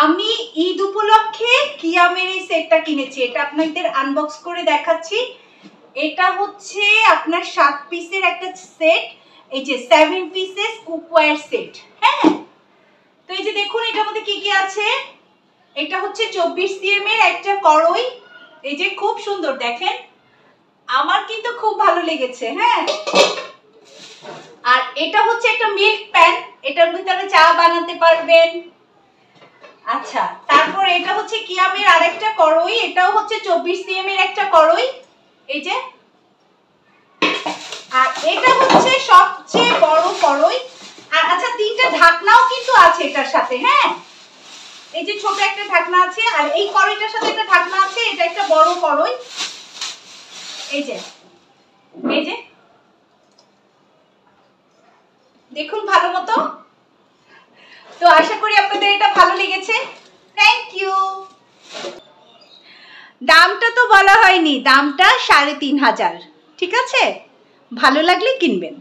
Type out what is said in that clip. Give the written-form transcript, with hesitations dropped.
আমি ঈদ উপলক্ষে কিয়ামের এই সেটটা কিনেছি, এটা আপনাদের আনবক্স করে দেখাচ্ছি। এটা হচ্ছে আপনার 7 পিসের একটা সেট, এই যে 7 পিসেস কুকওয়্যার সেট। হ্যাঁ, তো এই যে দেখুন এটার মধ্যে কি কি আছে। এটা হচ্ছে 24 cm এর একটা কড়াই, এই যে খুব সুন্দর, দেখেন আমার কিন্তু খুব ভালো লেগেছে। হ্যাঁ, আর এটা হচ্ছে একটা মিল্ক প্যান, এটার ভিতরে চা বানাতে পারবেন। আচ্ছা, তারপর এটা হচ্ছে কিয়ামের আরেকটা কড়াই, এটাও হচ্ছে 24 cm এর একটা কড়াই, এই যে। আর এটা হচ্ছে সবচেয়ে বড় কড়াই। আর আচ্ছা, 3টা ঢাকনাও কিন্তু আছে এটার সাথে। হ্যাঁ, এই যে ছোট একটা ঢাকনা আছে, আর এই কড়াইটার সাথে একটা ঢাকনা আছে। এটা একটা বড় কড়াই, এই যে, এই যে দেখুন ভালো মতো। তো আশা করি আপনাদের এটা ভালো লেগেছে। Thank you. দামটা তো বলা হয়নি, দামটা 3500। ঠিক আছে, ভালো লাগলে কিনবেন।